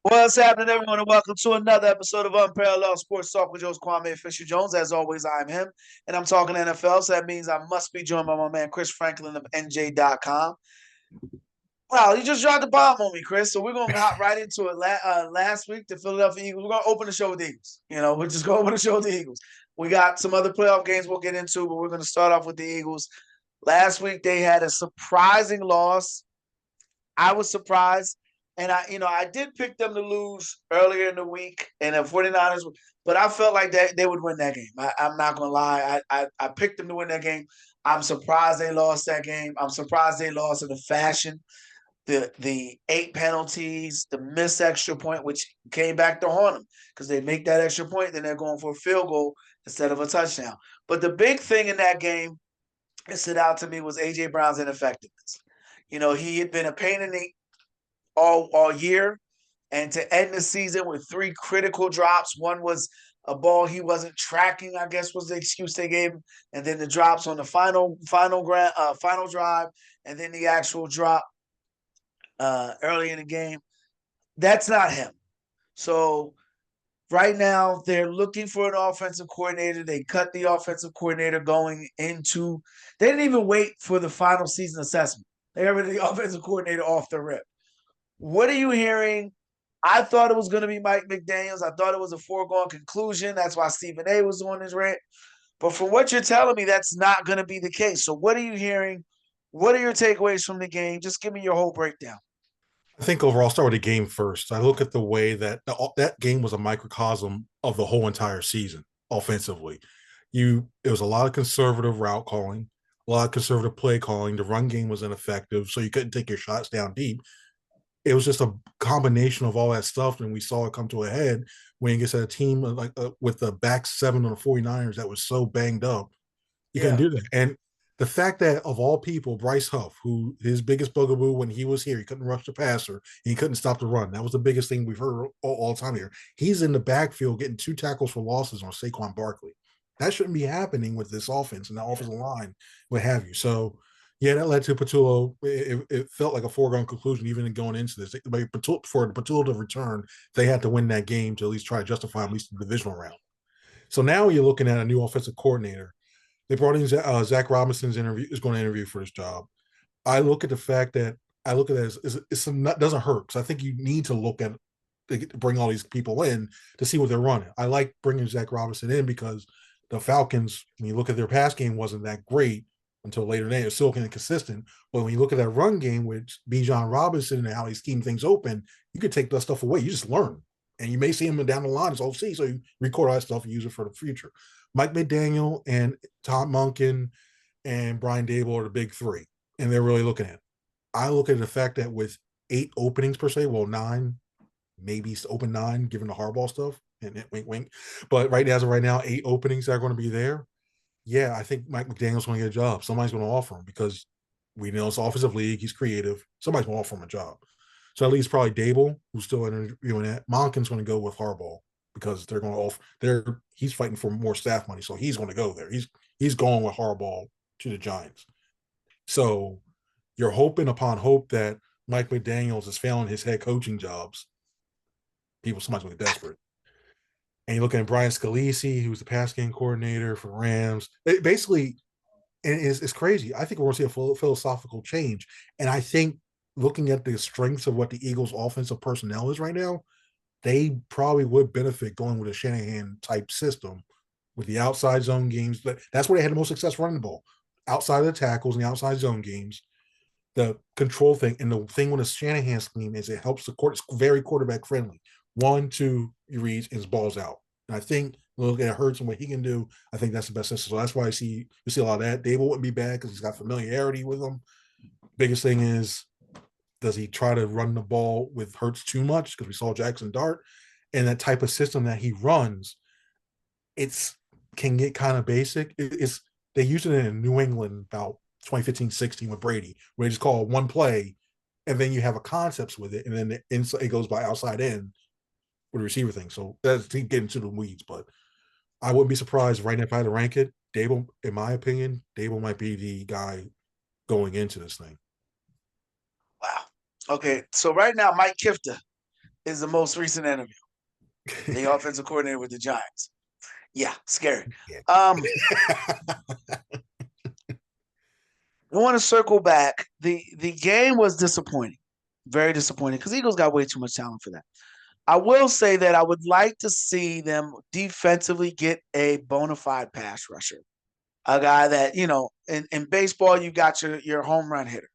What's happening, everyone, and welcome to another episode of Unparalleled Sports Talk with Joe's Kwame Fisher Jones. As always, I'm him, and I'm talking NFL, so that means I must be joined by my man Chris Franklin of NJ.com. Wow, you just dropped the bomb on me, Chris. So we're gonna hop right into it. Last week, the Philadelphia Eagles. We're gonna open the show with the Eagles. We're just gonna open the show with the Eagles. We got some other playoff games we'll get into, but we're gonna start off with the Eagles. Last week they had a surprising loss. I was surprised. And I did pick them to lose earlier in the week, and the 49ers, but I felt like they would win that game. I'm not gonna lie. I picked them to win that game. I'm surprised they lost that game. I'm surprised they lost in the fashion. The 8 penalties, the missed extra point, which came back to haunt them because they make that extra point, then they're going for a field goal instead of a touchdown. But the big thing in that game that stood out to me was AJ Brown's ineffectiveness. He had been a pain in the all year, and to end the season with three critical drops. One was a ball he wasn't tracking, I guess was the excuse they gave him, and then the drops on the final drive, and then the actual drop early in the game. That's not him. So right now they're looking for an offensive coordinator. They cut the offensive coordinator going into. They didn't even wait for the final season assessment. They got rid of the offensive coordinator off the rip. What are you hearing? I thought it was going to be Mike McDaniels. I thought it was a foregone conclusion. That's why Stephen A was on his rant. But from what you're telling me, that's not going to be the case. So what are you hearing? What are your takeaways from the game? Just give me your whole breakdown. I think overall, I'll start with the game first. I look at the way that that game was a microcosm of the whole entire season offensively. It was a lot of conservative route calling, a lot of conservative play calling. The run game was ineffective, so you couldn't take your shots down deep. It was just a combination of all that stuff, and we saw it come to a head when you get a team with the back seven on the 49ers that was so banged up. You couldn't Yeah. do that. And the fact that of all people, Bryce Huff, who his biggest bugaboo when he was here, he couldn't rush the passer, and he couldn't stop the run. That was the biggest thing we've heard all the time here. He's in the backfield getting 2 tackles for losses on Saquon Barkley. That shouldn't be happening with this offense and the offensive line, what have you. So, yeah, that led to Patullo. It felt like a foregone conclusion, even in going into this. For Patullo to return, they had to win that game to at least try to justify at least the divisional round. So now you're looking at a new offensive coordinator. They brought in Zach Robinson's interview is going to interview for this job. I look at the fact that I look at it as it's doesn't hurt because I think you need to look at to bring all these people in to see what they're running. I like bringing Zach Robinson in because the Falcons, when you look at their pass game, wasn't that great until later in the day. It was still kind of consistent. But when you look at that run game with Bijan Robinson and how he schemed things open, you could take that stuff away. You just learn. And you may see him down the line as OC, so you record all that stuff and use it for the future. Mike McDaniel and Tom Monken and Brian Dable are the big three, and they're really looking at it. I look at the fact that with 8 openings per se, well, 9, maybe open 9, given the hardball stuff, and wink, wink. But as of right now, 8 openings that are going to be there. Yeah, I think Mike McDaniel's going to get a job. Somebody's going to offer him because we know it's offensive league. He's creative. Somebody's going to offer him a job. So at least probably Dable, who's still interviewing that. Monken's going to go with Harbaugh because they're going to offer. He's fighting for more staff money, so he's going to go there. He's going with Harbaugh to the Giants. So you're hoping upon hope that Mike McDaniels is failing his head coaching jobs. Somebody's going to get desperate. And you're looking at Brian Scalise, who's the pass game coordinator for Rams. Basically, and it's crazy. I think we're going to see a full philosophical change. And I think looking at the strengths of what the Eagles' offensive personnel is right now, they probably would benefit going with a Shanahan type system with the outside zone games. But that's where they had the most success running the ball. Outside of the tackles and the outside zone games, the control thing. And the thing with a Shanahan scheme is it helps the court. It's very quarterback friendly. 1, 2, he reads and his ball's out. And I think look at Hurts and what he can do. I think that's the best system. So that's why you see a lot of that. Dable wouldn't be bad because he's got familiarity with them. Biggest thing is, does he try to run the ball with Hurts too much? Because we saw Jackson Dart and that type of system that he runs, it's can get kind of basic. They used it in New England about 2015-16 with Brady, where they just call one play, and then you have a concepts with it, and then it goes by outside in with the receiver thing. So that's to get into the weeds, but I wouldn't be surprised right now if I had to rank it. Dable, in my opinion, Dable might be the guy going into this thing. Wow. Okay, so right now, Mike Kifta is the most recent interview. The offensive coordinator with the Giants. Yeah, scary. I want to circle back. The game was disappointing, very disappointing, because Eagles got way too much talent for that. I will say that I would like to see them defensively get a bona fide pass rusher, a guy that in baseball you got your home run hitter,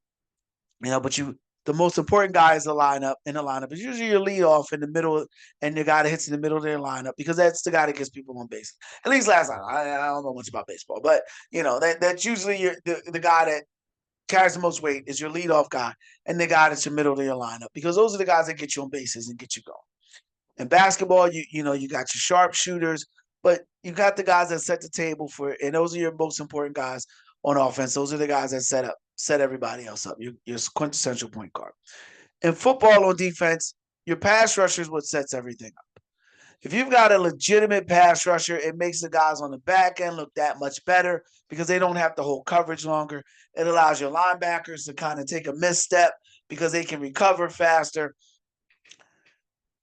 but the most important guy is the lineup is usually your leadoff in the middle and the guy that hits in the middle of their lineup because that's the guy that gets people on base. At least last time. I don't know much about baseball, but that's usually the guy that carries the most weight is your leadoff guy and the guy that's in the middle of your lineup because those are the guys that get you on bases and get you going. In basketball, you got your sharpshooters, but you got the guys that set the table and those are your most important guys on offense. Those are the guys that set everybody else up. Your quintessential point guard. In football on defense, your pass rusher is what sets everything up. If you've got a legitimate pass rusher, it makes the guys on the back end look that much better because they don't have to hold coverage longer. It allows your linebackers to kind of take a misstep because they can recover faster.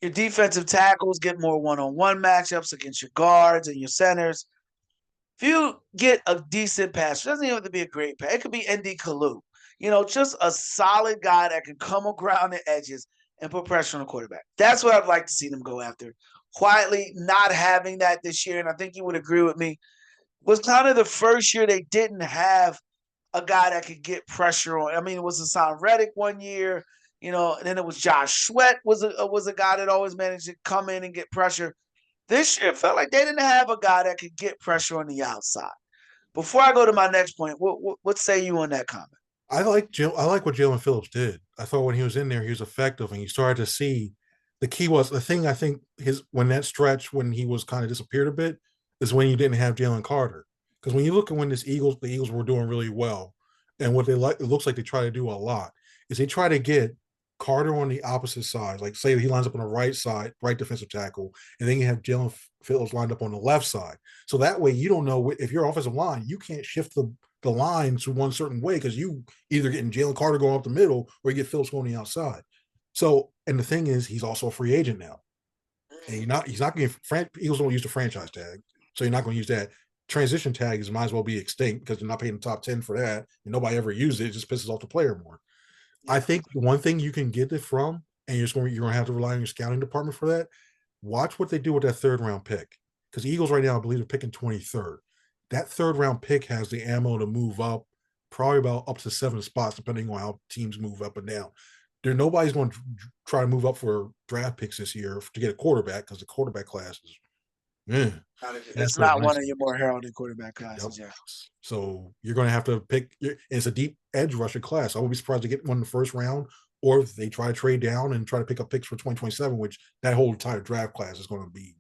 Your defensive tackles get more one-on-one matchups against your guards and your centers. If you get a decent pass, it doesn't even have to be a great pass. It could be ND Kalu. Just a solid guy that can come around the edges and put pressure on the quarterback. That's what I'd like to see them go after. Quietly not having that this year, and I think you would agree with me, was kind of the first year they didn't have a guy that could get pressure on. I mean, it was Hassan Reddick one year, and then it was Josh Sweat was a guy that always managed to come in and get pressure. This year, it felt like they didn't have a guy that could get pressure on the outside. Before I go to my next point, what say you on that comment? I like what Jalen Phillips did. I thought when he was in there, he was effective, and you started to see the key was the thing. I think when that stretch when he was kind of disappeared a bit is when you didn't have Jalen Carter, because when you look at when the Eagles were doing really well, and what they like, it looks like they try to do a lot is they try to get Carter on the opposite side, like say he lines up on the right side, right defensive tackle, and then you have Jalen Phillips lined up on the left side. So that way you don't know if your offensive line, you can't shift the line to one certain way because you either getting Jalen Carter going up the middle or you get Phillips going the outside. So, and the thing is, he's also a free agent now, and he's not going to. Eagles don't use the franchise tag, so you're not going to use that. Transition tag might as well be extinct because they're not paying the top 10 for that, and nobody ever uses it. It just pisses off the player more. I think the one thing you can get it from, and you're going to have to rely on your scouting department for that. Watch what they do with that third round pick, because Eagles right now, I believe, they're picking 23rd. That third round pick has the ammo to move up, probably about up to 7 spots, depending on how teams move up and down. Nobody's going to try to move up for draft picks this year to get a quarterback because the quarterback class is, it's not one of your more heralded quarterback classes. Yep. Yeah. So you're going to have to pick. It's a deep edge rusher class. I would be surprised to get one in the first round, or if they try to trade down and try to pick up picks for 2027, which that whole entire draft class is going to be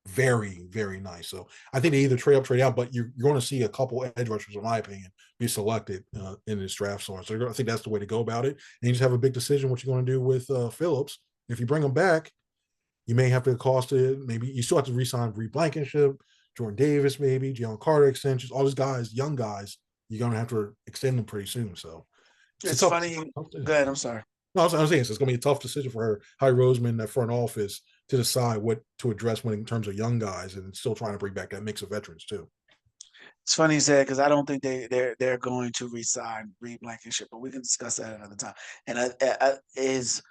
very, very nice. So I think they either trade up, trade out, but you're going to see a couple edge rushers, in my opinion, be selected in this draft. So I think that's the way to go about it. And you just have a big decision what you're going to do with Phillips. If you bring him back, you may have to cost it. Maybe you still have to re-sign Reed Blankenship, Jordan Davis, maybe Jalen Carter extensions. All these guys, young guys, you're going to have to extend them pretty soon. So it's funny. Go ahead. I'm sorry. No, I was saying it's going to be a tough decision for Howie Roseman, that front office, to decide what to address in terms of young guys, and still trying to bring back that mix of veterans too. It's funny you said, because I don't think they're going to re-sign Reed Blankenship, but we can discuss that another time. And his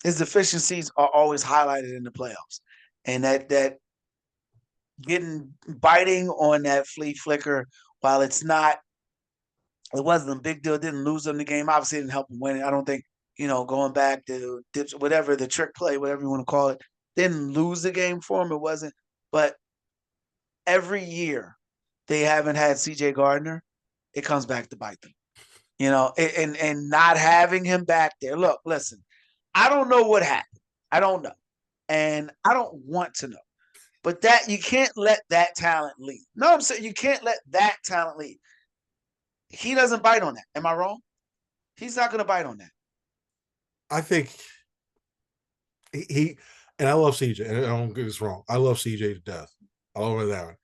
deficiencies are always highlighted in the playoffs, and that biting on that flea flicker, while it wasn't a big deal. It didn't lose them the game. Obviously, it didn't help them win it. I don't think going back to whatever the trick play, whatever you want to call it, didn't lose the game for them. It wasn't, but every year they haven't had CJ Gardner, it comes back to bite them. And not having him back there. Look, listen, I don't know what happened. I don't know. And I don't want to know. But that you can't let that talent leave. No, I'm saying you can't let that talent leave. He doesn't bite on that. Am I wrong? He's not going to bite on that. I think and I love CJ, and I don't get this wrong. I love CJ to death. I love that one.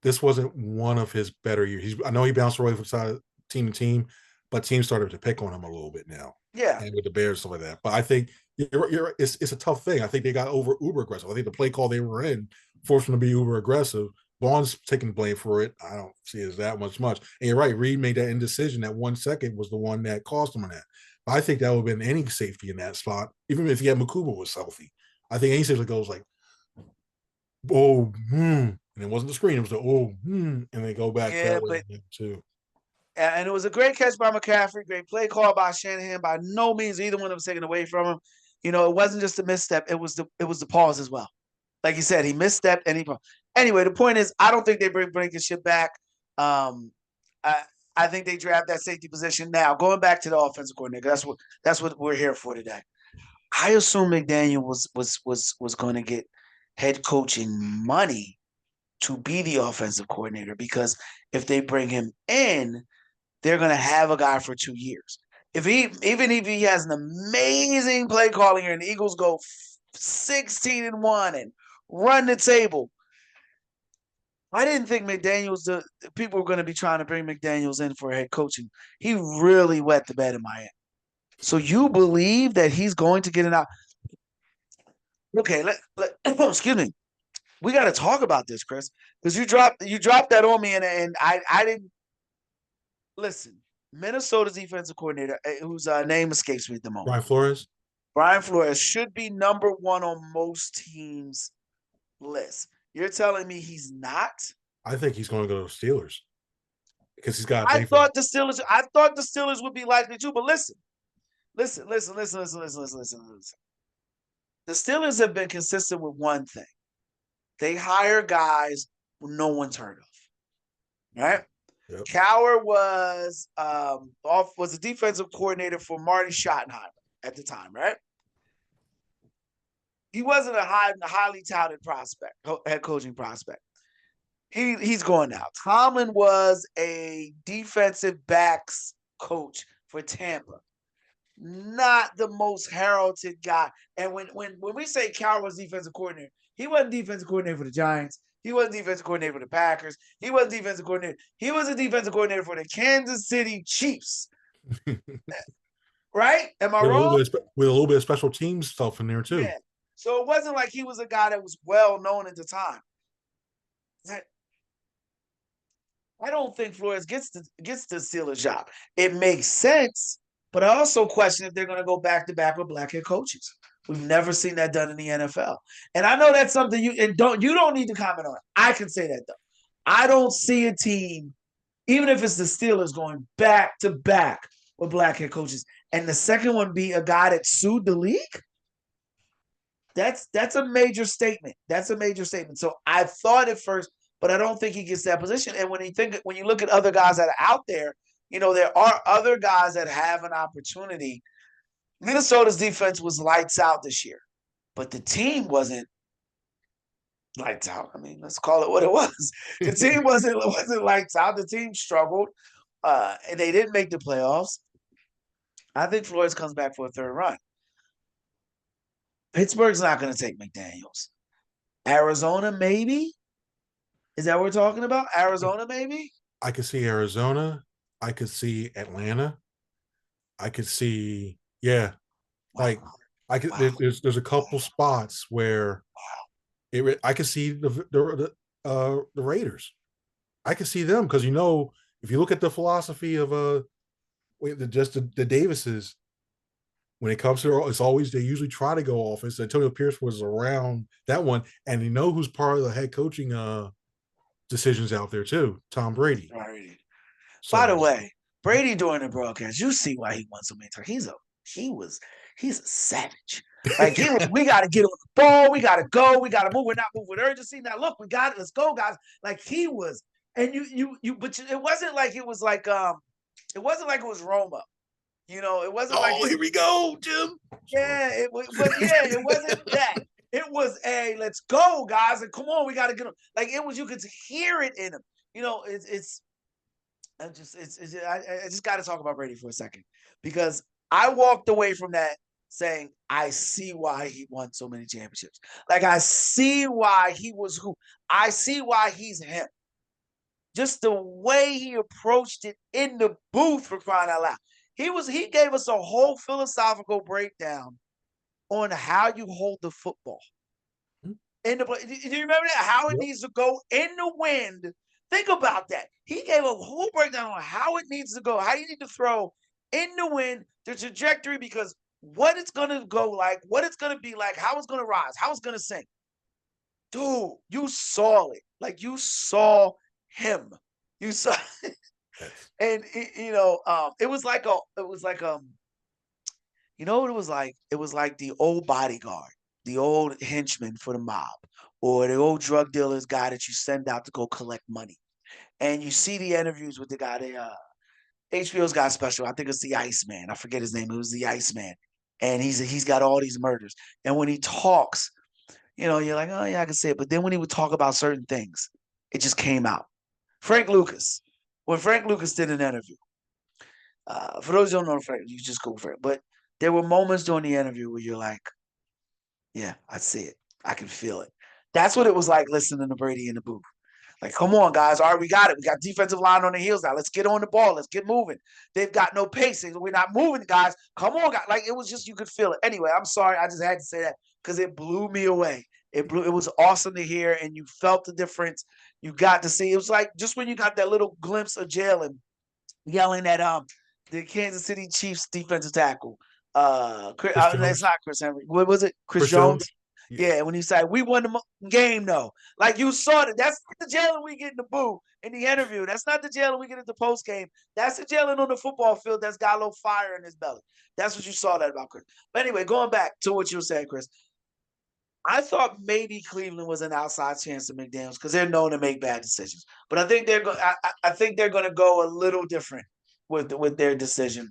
This wasn't one of his better years. I know he bounced away from team to team, but teams started to pick on him a little bit now. Yeah. And with the Bears, stuff like that. But I think you're right. It's a tough thing. I think they got uber aggressive. I think the play call they were in forced them to be uber aggressive. Vaughn's taking blame for it. I don't see it as that much. And you're right. Reed made that indecision. That 1 second was the one that cost him on that. But I think that would have been any safety in that spot, even if he had Makuba was healthy. I think any safety goes like, oh, and it wasn't the screen. It was the and they go back Yeah, that way but too. and it was a great catch by McCaffrey, great play call by Shanahan. By no means either one of them was taken away from him. You know, it wasn't just a misstep; it was the pause as well. Like you said, he misstepped and he. Anyway, the point is, I don't think they bring Blankenship back. Um, I I think they draft that safety position now. Going back to the offensive coordinator, that's what we're here for today. I assume McDaniel was going to get head coaching money to be the offensive coordinator because if they bring him in, they're going to have a guy for 2 years. Even if he has an amazing play calling here and the Eagles go 16-1 and run the table, I didn't think McDaniels. The people were going to be trying to bring McDaniels in for head coaching. He really wet the bed in Miami. So you believe that he's going to get it out? Okay, excuse me. We got to talk about this, Chris, because you dropped that on me, and I didn't listen. Minnesota's defensive coordinator, whose name escapes me at the moment, Brian Flores. Brian Flores, should be number one on most teams' list. You're telling me he's not? I think he's going to go to Steelers because he's got to I pay for it. thought the Steelers. I thought the Steelers would be likely too. But listen. The Steelers have been consistent with one thing: they hire guys who no one's heard of. Right? Yep. Cowher was a defensive coordinator for Marty Schottenheimer at the time, right? He wasn't a highly touted prospect, head coaching prospect. He's going now. Tomlin was a defensive backs coach for Tampa. Not the most heralded guy. And when we say Cowher was defensive coordinator, he wasn't defensive coordinator for the Giants. He wasn't defensive coordinator for the Packers. He wasn't defensive coordinator. He was a defensive coordinator for the Kansas City Chiefs. Right? Am I wrong? With a little bit of special teams stuff in there too. Yeah. So it wasn't like he was a guy that was well known at the time. I don't think Flores gets the Steelers job. It makes sense, but I also question if they're going to go back to back with black head coaches. We've never seen that done in the NFL, and I know that's something you don't need to comment on. I can say that though. I don't see a team, even if it's the Steelers, going back to back with black head coaches, and the second one be a guy that sued the league. That's a major statement. That's a major statement. So I thought at first, but I don't think he gets that position. And when you look at other guys that are out there, you know, there are other guys that have an opportunity. Minnesota's defense was lights out this year, but the team wasn't lights out. I mean, let's call it what it was. The team wasn't lights out. The team struggled, and they didn't make the playoffs. I think Flores comes back for a third run. Pittsburgh's not going to take McDaniels. Arizona, maybe? Is that what we're talking about? Arizona, maybe? I could see Arizona. I could see Atlanta. I could see, yeah. Like I could there's a couple spots where I could see the Raiders. I could see them because if you look at the philosophy of the Davises, when it comes to it's always they usually try to go offense. Antonio Pierce was around that one, and you know who's part of the head coaching decisions out there too, Tom Brady. So, by the way, Brady during the broadcast, you see why he won so many times. He's a savage. Like we got to get on the ball, we got to go, we got to move. We're not moving with urgency. Now look, we got it. Let's go, guys. Like he was, and but it wasn't like it was like it wasn't like it was Roma. You know, it wasn't like here we go, Jim. Yeah, it wasn't that. It was let's go, guys, and come on, we got to get them. Like it was, you could hear it in him. You know, I just got to talk about Brady for a second because I walked away from that saying I see why he won so many championships. Like I see why he was who. I see why he's him. Just the way he approached it in the booth, for crying out loud. He gave us a whole philosophical breakdown on how you hold the football. Hmm. Do you remember that? How it Yep. needs to go in the wind. Think about that. He gave a whole breakdown on how it needs to go, how you need to throw in the wind, the trajectory, because what it's going to go like, what it's going to be like, how it's going to rise, how it's going to sink. Dude, you saw it. Like you saw him. You saw, Yes. and it was like you know what it was like? It was like the old bodyguard, the old henchman for the mob, or the old drug dealer's guy that you send out to go collect money. And you see the interviews with the guy, HBO's got special. I think it's the Iceman. I forget his name. It was the Iceman. And he's got all these murders. And when he talks, you're like, oh yeah, I can see it. But then when he would talk about certain things, it just came out. Frank Lucas. When Frank Lucas did an interview, for those who don't know Frank, you just go for it. But there were moments during the interview where you're like, yeah, I see it. I can feel it. That's what it was like listening to Brady in the booth. Like, come on, guys. All right, we got it. We got defensive line on the heels now. Let's get on the ball. Let's get moving. They've got no pacing. We're not moving, guys. Come on, guys. Like, it was just, you could feel it. Anyway, I'm sorry. I just had to say that because it blew me away. It was awesome to hear, and you felt the difference. You got to see. It was like just when you got that little glimpse of Jalen yelling at the Kansas City Chiefs defensive tackle. Chris It's Jones. not Chris Henry. What was it? Chris Chris Jones. Jones. Yeah. Yeah, when he said we won the game, though, like you saw that. That's the Jalen we get in the boo in the interview. That's not the Jalen we get at the post game. That's the Jalen on the football field that's got a little fire in his belly. That's what you saw that about Chris. But anyway, going back to what you were saying, Chris, I thought maybe Cleveland was an outside chance to McDaniels because they're known to make bad decisions. But I think they're going. I think they're going to go a little different with their decision.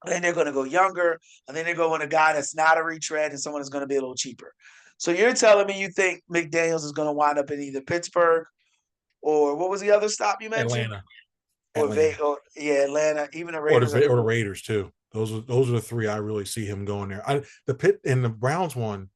I think they're going to go younger. I think they're going with a guy that's not a retread and someone that's going to be a little cheaper. So you're telling me you think McDaniels is going to wind up in either Pittsburgh or what was the other stop you mentioned? Atlanta. Or Atlanta. Atlanta, even the Or Raiders. the Raiders too. Those are the three I really see him going there. The Pitt and the Browns one,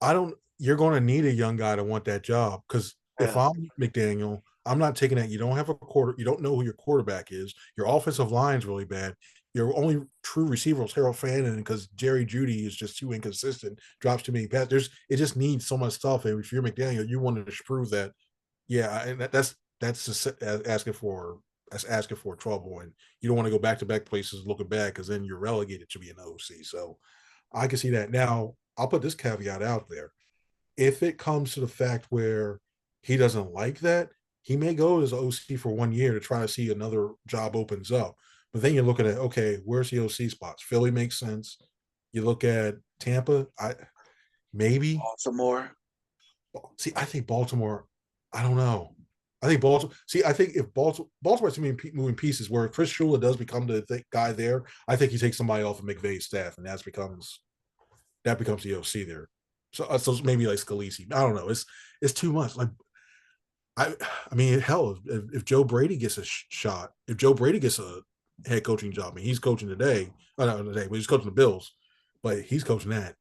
I don't. You're going to need a young guy to want that job because if Yeah. I'm McDaniel, I'm not taking that. You don't have a quarter. You don't know who your quarterback is. Your offensive line's really bad. Your only true receiver is Harold Fannin because Jerry Judy is just too inconsistent. Drops too many passes. It just needs so much stuff. And if you're McDaniel, you want to prove that. Yeah, and that's just asking for trouble, and you don't want to go back to back places looking bad because then you're relegated to be an OC. So I can see that. Now I'll put this caveat out there: if it comes to the fact where he doesn't like that, he may go as OC for 1 year to try to see another job opens up. But then you're looking at, okay, where's the OC spots? Philly makes sense. You look at Tampa, maybe. Baltimore. See, I think Baltimore. I don't know. I think Baltimore. See, I think if Baltimore's to me moving pieces, where Chris Shula does become the guy there, I think he takes somebody off of McVay's staff, and that becomes the OC there. So maybe like Scalisi. I don't know. It's too much. Like I mean, hell, if Joe Brady gets a shot, if Joe Brady gets a head coaching job, I mean, he's coaching today. Not today, but he's coaching the Bills, but he's coaching that.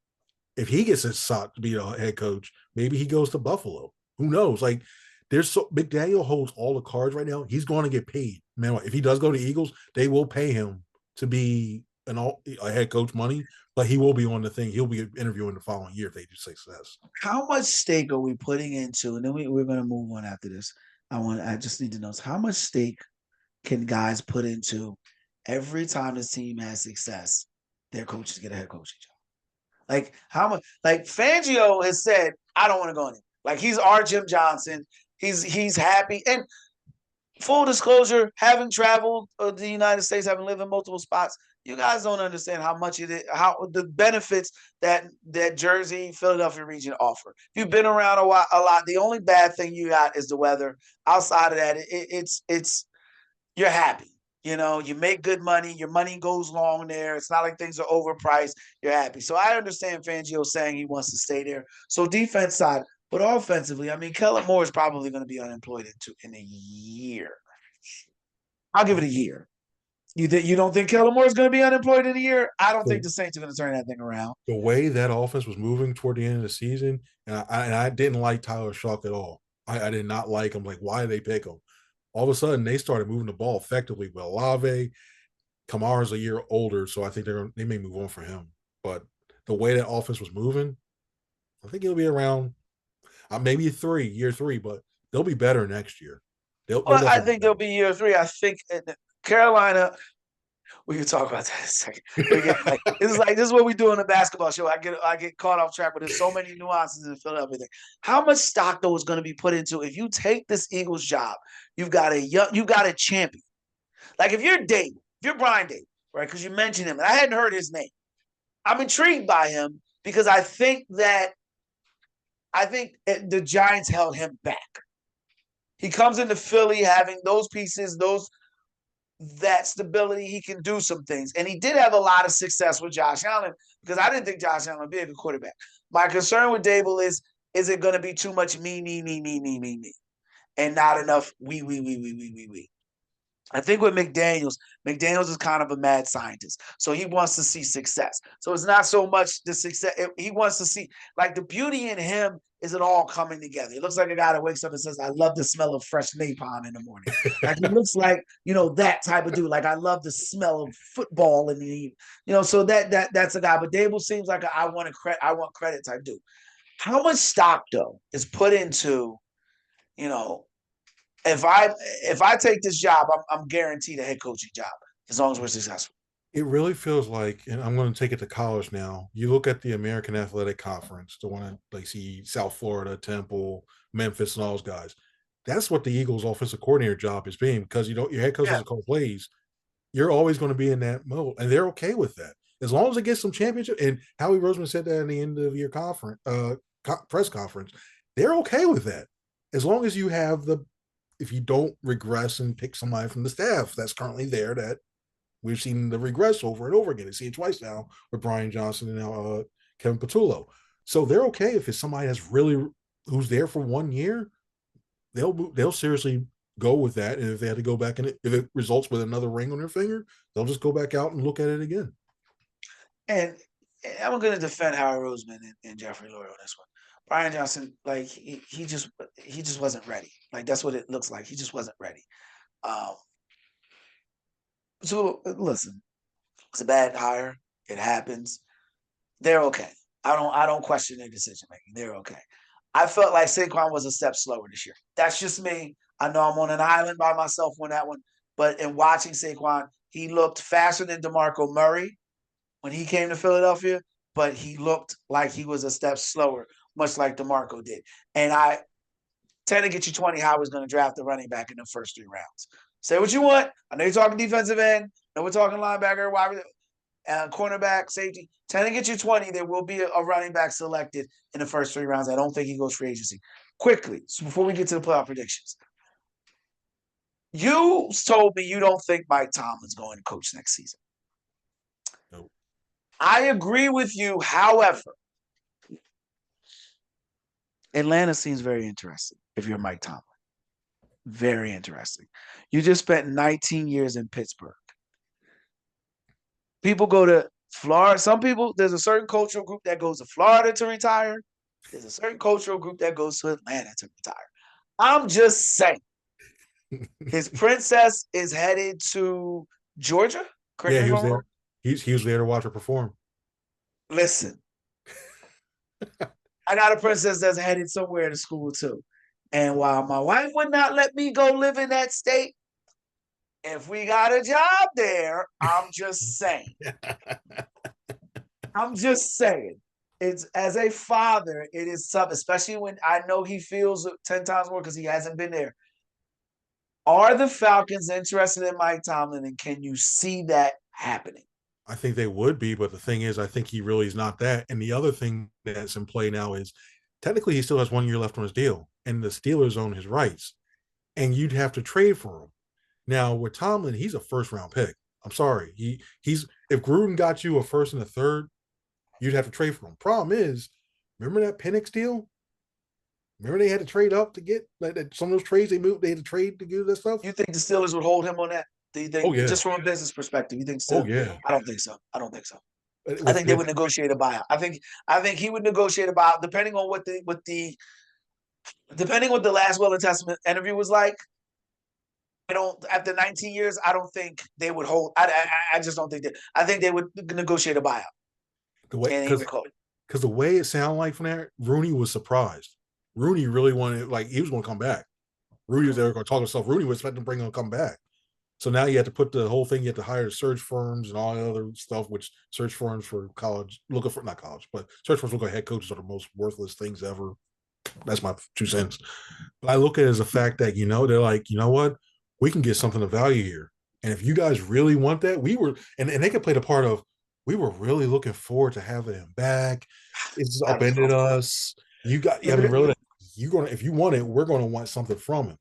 If he gets a shot to be a head coach, maybe he goes to Buffalo. Who knows? Like, McDaniel holds all the cards right now. He's going to get paid. Man, if he does go to Eagles, they will pay him to be a head coach money, but he will be on the thing. He'll be interviewing the following year if they do success. How much stake are we putting into? And then we're going to move on after this. I just need to know how much stake can guys put into every time this team has success, their coaches get a head coaching job. Like how much? Like Fangio has said, I don't want to go anywhere. Like he's our Jim Johnson. He's happy. And full disclosure, having traveled the United States, having lived in multiple spots, you guys don't understand how much it is, how the benefits that Jersey, Philadelphia region offer. If you've been around a lot, the only bad thing you got is the weather. Outside of that, it's you're happy. You make good money. Your money goes long there. It's not like things are overpriced. You're happy. So I understand Fangio saying he wants to stay there. So defense side, but offensively, I mean, Kellen Moore is probably going to be unemployed in a year. I'll give it a year. You don't think Kellen Moore is going to be unemployed in a year? I don't think So the Saints are going to turn that thing around. the way that offense was moving toward the end of the season, and I didn't like Tyler Shough at all. I did not like him. Like, why did they pick him? All of a sudden, they started moving the ball effectively with Olave. Kamara's a year older, so I think they may move on for him. But the way that offense was moving, I think it'll be around maybe year 3, but they'll be better next year. They'll Well, I definitely think be they'll be year 3. I think Carolina. We can talk about that in a second. We get like this is what we do in a basketball show. I get caught off track, but there's so many nuances in the Philadelphia thing. How much stock though is going to be put into if you take this Eagles job? You've got a champion. Like if you're Dave, if you're Brian Dave, right? Because you mentioned him, and I hadn't heard his name. I'm intrigued by him because I think the Giants held him back. He comes into Philly having those pieces, that stability. He can do some things, and he did have a lot of success with Josh Allen because I didn't think Josh Allen would be a good quarterback. My concern with Dable is it going to be too much me, and not enough we. I think with McDaniels is kind of a mad scientist. So he wants to see success. So it's not so much the success. He wants to see, like, the beauty in him is it all coming together. He looks like a guy that wakes up and says, I love the smell of fresh napalm in the morning. Like, he looks like, that type of dude. Like, I love the smell of football in the evening. So that's a guy. But Dable seems like I want credit type dude. How much stock, though, is put into, you know, if I take this job, I'm guaranteed a head coaching job as long as we're successful. It really feels like, and I'm going to take it to college now. You look at the American Athletic Conference, the one that like see South Florida, Temple, Memphis, and all those guys. That's what the Eagles' offensive coordinator job is being because your head coach doesn't call plays. You're always going to be in that mode, and they're okay with that as long as it gets some championship. And Howie Roseman said that in the end of year press conference. They're okay with that as long as you have if you don't regress and pick somebody from the staff that's currently there that we've seen the regress over and over again. I see it twice now with Brian Johnson and now Kevin Patullo. So they're okay if it's somebody that's really who's there for 1 year. They'll seriously go with that, and if they had to go back and if it results with another ring on their finger, they'll just go back out and look at it again. And I'm going to defend Howard Roseman and Jeffrey Lurie on this one. Brian Johnson, like he just wasn't ready. Like that's what it looks like. He just wasn't ready. So listen, it's a bad hire. It happens. They're okay. I don't question their decision making. They're okay. I felt like Saquon was a step slower this year. That's just me. I know I'm on an island by myself on that one, but in watching Saquon, he looked faster than DeMarco Murray when he came to Philadelphia, but he looked like he was a step slower, much like DeMarco did. And I tend to get you 20, Howard's going to draft the running back in the first 3 rounds. Say what you want. I know you're talking defensive end. I know we're talking linebacker, wide cornerback, safety. 10 to get you 20, there will be a running back selected in the first 3 rounds. I don't think he goes free agency. Quickly, so before we get to the playoff predictions, you told me you don't think Mike Tomlin's going to coach next season. Nope. I agree with you. However, Atlanta seems very interesting if you're Mike Tomlin. Very interesting. You just spent 19 years in Pittsburgh. People go to Florida. Some people, there's a certain cultural group that goes to Florida to retire. There's a certain cultural group that goes to Atlanta to retire. I'm just saying. His princess is headed to Georgia. Yeah, he was there. He was there to watch her perform. Listen, I got a princess that's headed somewhere to school too. And while my wife would not let me go live in that state, if we got a job there, I'm just saying. I'm just saying. It's as a father, it is tough, especially when I know he feels 10 times more because he hasn't been there. Are the Falcons interested in Mike Tomlin, and can you see that happening? I think they would be, but the thing is, I think he really is not that. And the other thing that's in play now is technically he still has 1 year left on his deal, and the Steelers own his rights, and you'd have to trade for him. Now with Tomlin, he's a first round pick. I'm sorry, he's if Gruden got you a first and a third, you'd have to trade for him. Problem is, remember that Penix deal? Remember they had to trade up to get like some of those trades they had to trade to get that stuff. You think the Steelers would hold him on that? Do you think, yeah. just from a business perspective, you think Oh yeah. I don't think so. I don't think so. I think they would negotiate a buyout. I think he would negotiate a buyout depending on depending what the last Will and Testament interview was like. I don't after 19 years. I don't think they would hold. I just don't think that. I think they would negotiate a buyout. The way and he recalled. because the way it sounded like from there, Rooney was surprised. Rooney really wanted, like, he was going to come back. Rooney was there going to talk himself. Rooney was expecting to bring him to come back. So now you have to put the whole thing, you have to hire search firms and all the other stuff, which search firms for college, looking for, not college, but search firms looking at head coaches are the most worthless things ever. That's my 2 cents. But I look at it as a fact that, they're like, you know what? We can get something of value here. And if you guys really want that, and they could play the part of, we were really looking forward to having him back. It's upended us. Really, if you want it, we're going to want something from him.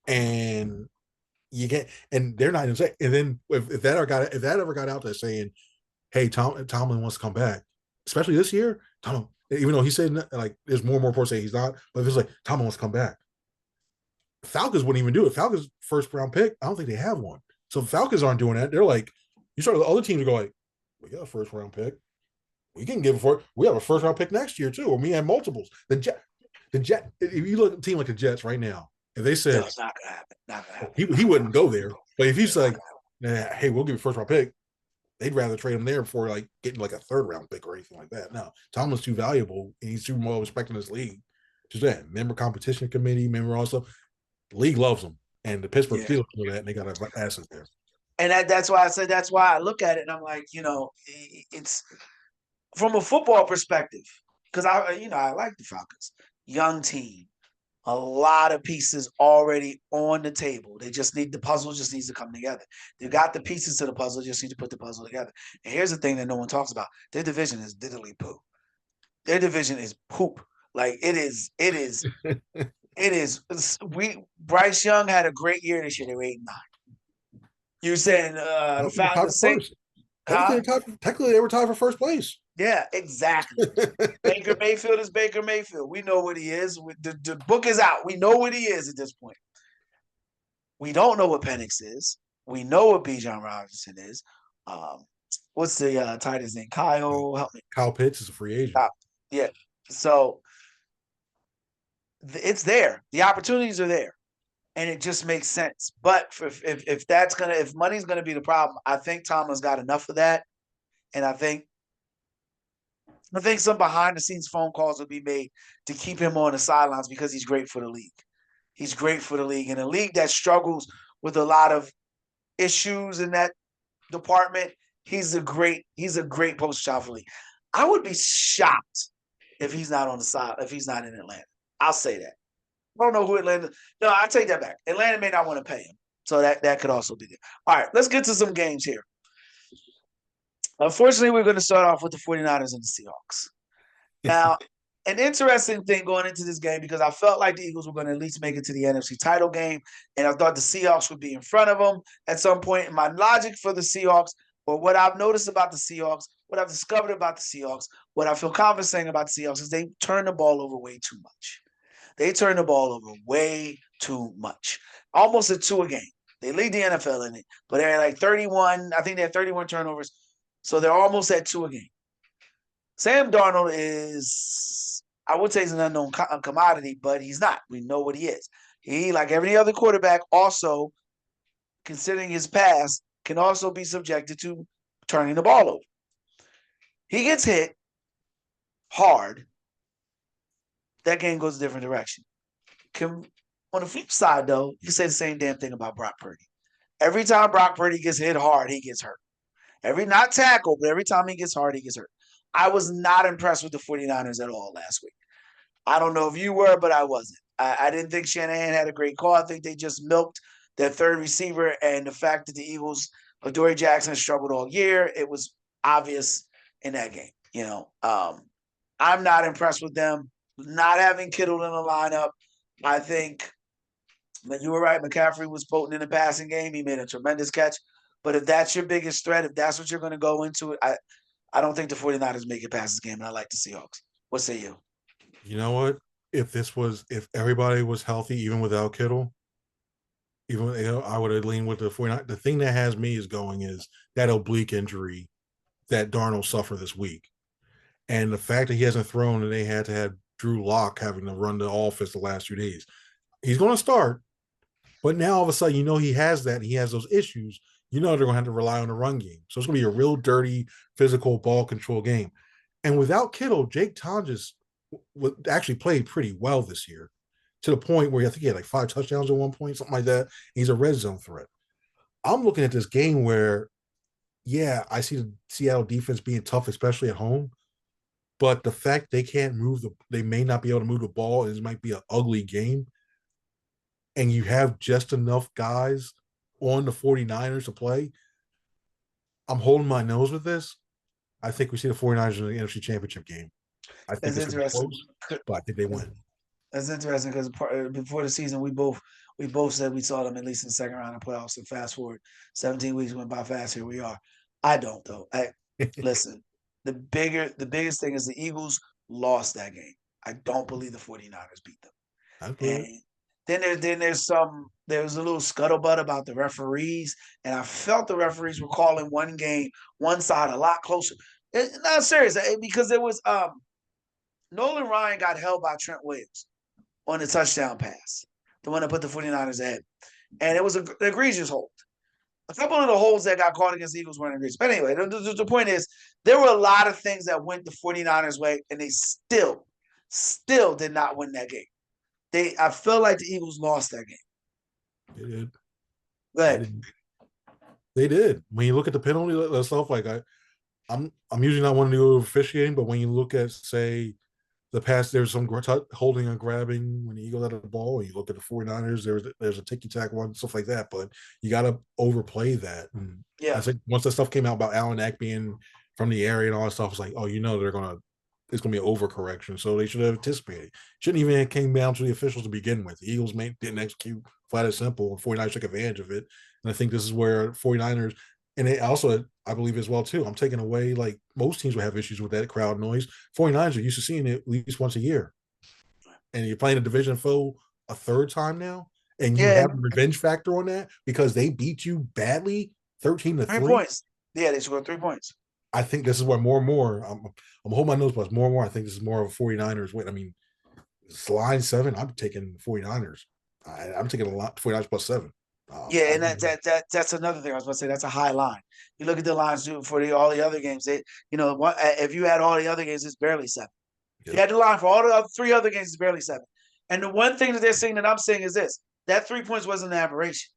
And you get, and they're not even saying, and then if that ever got out there saying, hey, Tomlin wants to come back, especially this year, even though he said, like, there's more and more reports saying he's not, but if it's like Tomlin wants to come back, Falcons wouldn't even do it. Falcons first round pick, I don't think they have one. So Falcons aren't doing that. They're like, you start the other teams go like, we got a first round pick. We can give it for it. We have a first round pick next year too, or we have multiples. The Jet. If you look at a team like the Jets right now, if they said, no, it's not gonna happen. Not gonna happen. He wouldn't go there. But if he's like, hey, we'll give you a first round pick, they'd rather trade him there before like getting like a third round pick or anything like that. No, Tomlin's too valuable and he's too well respected in this league. Just that member competition committee, member all stuff. The league loves him, and the Pittsburgh Steelers know that, and they got an asset there. And that's why I said, that's why I look at it and I'm like, it's from a football perspective, because I like the Falcons, young team, a lot of pieces already on the table. The puzzle just needs to come together. They got the pieces to the puzzle, just need to put the puzzle together. And here's the thing that no one talks about: their division is diddly poo. Their division is poop. Like it is. Bryce Young had a great year this year. They were 8-9. You're saying the Saints? Technically, they were tied for first place. Yeah, exactly. Baker Mayfield is Baker Mayfield. We know what he is. The book is out. We know what he is at this point. We don't know what Penix is. We know what Bijan Robinson is. What's the tight end's name? Kyle, help me. Kyle Pitts is a free agent. Yeah. So it's there. The opportunities are there. And it just makes sense. But if money's gonna be the problem, I think Tomlin's got enough of that. And I think some behind the scenes phone calls will be made to keep him on the sidelines because he's great for the league. He's great for the league. In a league that struggles with a lot of issues in that department, he's a great poster child for the league. I would be shocked if he's not on the side, if he's not in Atlanta. I'll say that. I don't know who Atlanta. No, I take that back. Atlanta may not want to pay him. So that could also be there. All right, let's get to some games here. Unfortunately, we're going to start off with the 49ers and the Seahawks. Now, an interesting thing going into this game, because I felt like the Eagles were going to at least make it to the NFC title game, and I thought the Seahawks would be in front of them at some point. And my logic for the Seahawks, or what I've noticed about the Seahawks, what I've discovered about the Seahawks, what I feel confident saying about the Seahawks is they turn the ball over way too much. They turn the ball over way too much. Almost a 2 a game. They lead the NFL in it, but they're like 31. I think they have 31 turnovers. So they're almost at 2 a game. Sam Darnold is, I would say he's an unknown commodity, but he's not. We know what he is. He, like every other quarterback, also, considering his past, can also be subjected to turning the ball over. He gets hit hard. That game goes a different direction. On the flip side, though, you can say the same damn thing about Brock Purdy. Every time Brock Purdy gets hit hard, he gets hurt. Not tackle, but every time he gets hard, he gets hurt. I was not impressed with the 49ers at all last week. I don't know if you were, but I wasn't. I didn't think Shanahan had a great call. I think they just milked their third receiver, and the fact that the Eagles, Adoree Jackson, struggled all year, it was obvious in that game. I'm not impressed with them. Not having Kittle in the lineup, I think that you were right. McCaffrey was potent in the passing game. He made a tremendous catch. But if that's your biggest threat, if that's what you're going to go into it, I don't think the 49ers make it past this game, and I like the Seahawks. What say you? You know what? If everybody was healthy, even without Kittle, I would have leaned with the 49ers. The thing that has me is going is that oblique injury that Darnold suffered this week. And the fact that he hasn't thrown and they had to have Drew Lock having to run the offense the last 2 days. He's going to start, but now all of a sudden, he has that and he has those issues. They're going to have to rely on the run game. So it's going to be a real dirty, physical ball control game. And without Kittle, Jake Tonjes actually played pretty well this year, to the point where I think he had like 5 touchdowns at one point, something like that. He's a red zone threat. I'm looking at this game where, yeah, I see the Seattle defense being tough, especially at home. But the fact they may not be able to move the ball, and this might be an ugly game. And you have just enough guys on the 49ers to play. I'm holding my nose with this. I think we see the 49ers in the NFC Championship game. I think That's it's going to be interesting. close, but I think they win. That's interesting because before the season, we both said we saw them at least in the second round of playoffs. And fast forward, 17 weeks went by fast. Here we are. I don't though. Listen. The biggest thing is the Eagles lost that game. I don't believe the 49ers beat them. I believe And it. there was a little scuttlebutt about the referees, and I felt the referees were calling one side a lot closer. Not serious, because it was Nolan Ryan got held by Trent Williams on the touchdown pass, the one that put the 49ers ahead. And it was an egregious hold. A couple of the holds that got caught against the Eagles weren't egregious. But anyway, the point is, there were a lot of things that went the 49ers' way, and they still did not win that game. I feel like the Eagles lost that game. They did. Go They ahead. did. They did. When you look at the penalty stuff, like I'm usually not one to go officiating, but when you look at, say, the pass, there's some holding and grabbing when the Eagles had the ball. And you look at the 49ers, there's a ticky-tack one, stuff like that. But you got to overplay that. And Yeah. I think once the stuff came out about Allen Eck being from the area and all that stuff, it's like, oh, it's going to be an overcorrection. So they should have anticipated. Shouldn't even have came down to the officials to begin with. The Eagles didn't execute, flat and simple, and 49ers took advantage of it. And I think this is where 49ers, and they also, I believe as well, too, I'm taking away, like most teams would have issues with that crowd noise. 49ers are used to seeing it at least once a year. And you're playing a division foe a third time now, and you have a revenge factor on that because they beat you badly, 13-3. 3 points. Yeah, they scored 3 points. I think this is where more and more, I'm holding my nose, plus more and more, I think this is more of a 49ers win. I mean, it's line 7, I'm taking 49ers. I'm taking a lot, 49ers plus 7. Yeah, and that's another thing I was about to say. That's a high line. You look at the lines for all the other games. If you had all the other games, it's barely 7. Yep. You had the line for all the other 3 other games, it's barely 7. And the one thing that they're saying that I'm saying is this: that 3 points wasn't an aberration.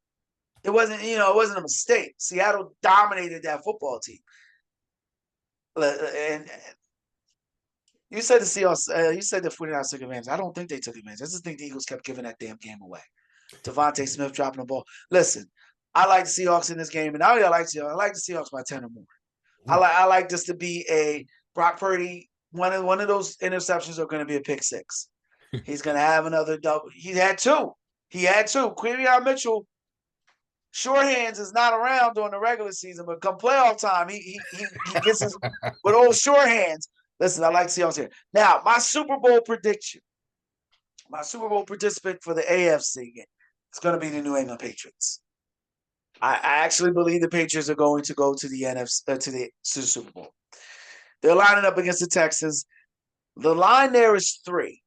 It wasn't a mistake. Seattle dominated that football team. And you said the Seahawks, you said the 49ers took advantage. I don't think they took advantage. I just think the Eagles kept giving that damn game away. Devontae Smith dropping the ball. Listen, I like the Seahawks in this game, and I like the Seahawks by 10 or more. I like this to be a Brock Purdy. One of those interceptions are going to be a pick 6. He's going to have another double. He had 2. Quinyon Mitchell, sure hands, is not around during the regular season, but come playoff time, he gets his with old sure hands. Listen, I like Seahawks here. Now, my Super Bowl prediction, my Super Bowl participant for the AFC game, it's going to be the New England Patriots. I actually believe the Patriots are going to go to the NFC to the Super Bowl. They're lining up against the Texans. The line there is 3.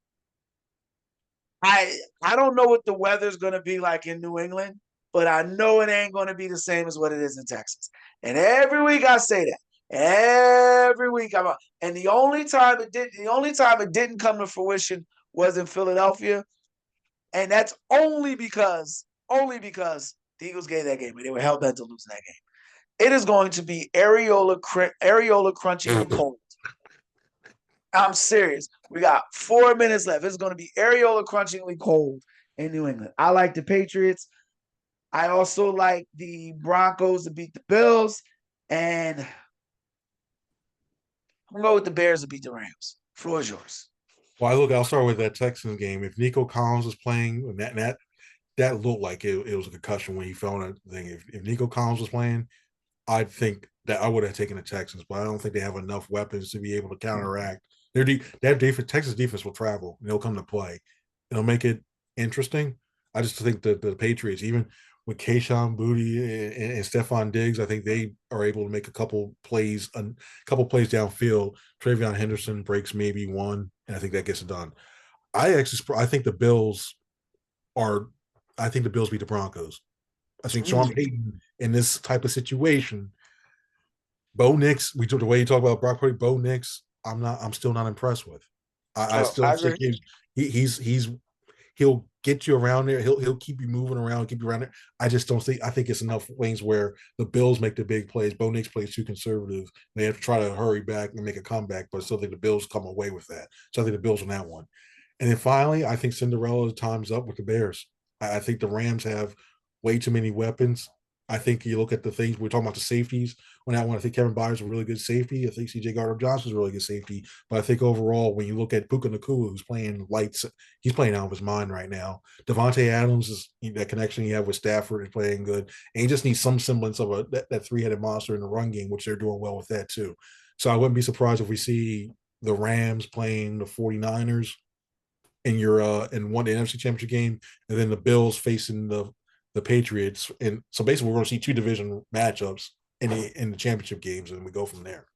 I don't know what the weather's going to be like in New England, but I know it ain't going to be the same as what it is in Texas. And every week I say that. Every week and the only time it didn't come to fruition was in Philadelphia, and that's only because the Eagles gave that game and they were hell bent to losing that game. It is going to be areola crunching cold. I'm serious. We got 4 minutes left. It's going to be areola crunchingly cold in New England. I like the Patriots. I also like the Broncos to beat the Bills, and I'm going to go with the Bears to beat the Rams. Floor is yours. Well, I'll start with that Texans game. If Nico Collins was playing, that looked like it was a concussion when he fell on that thing. If Nico Collins was playing, I think that I would have taken the Texans, but I don't think they have enough weapons to be able to counteract. Texas defense will travel and they'll come to play. It'll make it interesting. I just think that the Patriots, even with Kayshon Boutte and Stephon Diggs, I think they are able to make a couple plays downfield. Travion Henderson breaks maybe one, and I think that gets it done. I think the Bills beat the Broncos. I think Sean Payton in this type of situation, Bo Nix, the way you talk about Brock Purdy, Bo Nix, I'm still not impressed with. I Oh, I still think agree. he'll get you around there. He'll keep you moving around, keep you around there. I just don't think. I think it's enough things where the Bills make the big plays. Bo Nix plays too conservative. They have to try to hurry back and make a comeback, but I still think the Bills come away with that. So I think the Bills on that one. And then finally, I think Cinderella time's up with the Bears. I think the Rams have way too many weapons. I think you look at the things we're talking about the safeties. When that one, I think Kevin Byers is a really good safety. I think C.J. Gardner-Johnson is a really good safety. But I think overall, when you look at Puka Nacua, who's playing lights, he's playing out of his mind right now. Devontae Adams is that connection you have with Stafford is playing good, and he just needs some semblance of that three-headed monster in the run game, which they're doing well with that too. So I wouldn't be surprised if we see the Rams playing the 49ers in your in one NFC Championship game, and then the Bills facing the Patriots. And so basically, we're going to see two division matchups in the championship games, and we go from there.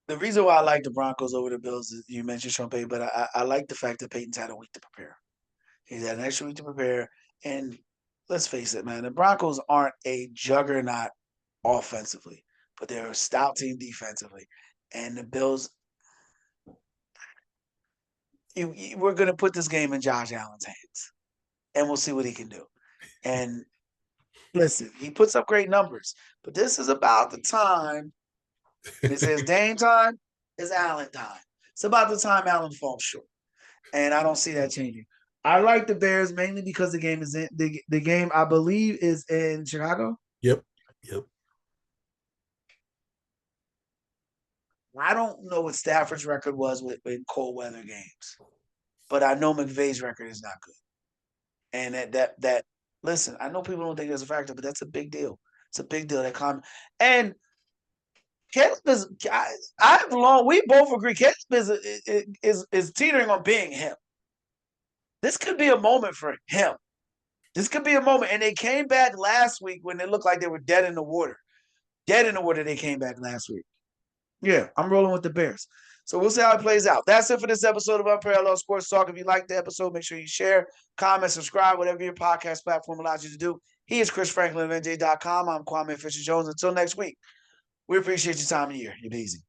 The reason why I like the Broncos over the Bills is you mentioned Sean Payton, but I like the fact that Payton's had a week to prepare. He's had an extra week to prepare. And let's face it, man, the Broncos aren't a juggernaut offensively, but they're a stout team defensively. And the Bills, we're going to put this game in Josh Allen's hands, and we'll see what he can do. And listen, he puts up great numbers, but this is about the time. They say it's Dame time, it's Allen time. It's about the time Allen falls short, and I don't see that changing. I like the Bears mainly because the game is in the game. I believe is in Chicago. Yep. Yep. I don't know what Stafford's record was in cold weather games, but I know McVay's record is not good. And that listen, I know people don't think that's a factor, but that's a big deal. It's a big deal. That comment. And Caleb is. I've long. We both agree. Caleb is teetering on being him. This could be a moment for him. This could be a moment. And they came back last week when it looked like they were dead in the water. Dead in the water. They came back last week. Yeah, I'm rolling with the Bears. So we'll see how it plays out. That's it for this episode of Unparalleled Sports Talk. If you like the episode, make sure you share, comment, subscribe, whatever your podcast platform allows you to do. He is Chris Franklin of NJ.com. I'm Kwame Fisher Jones. Until next week, we appreciate your time of year. You're easy.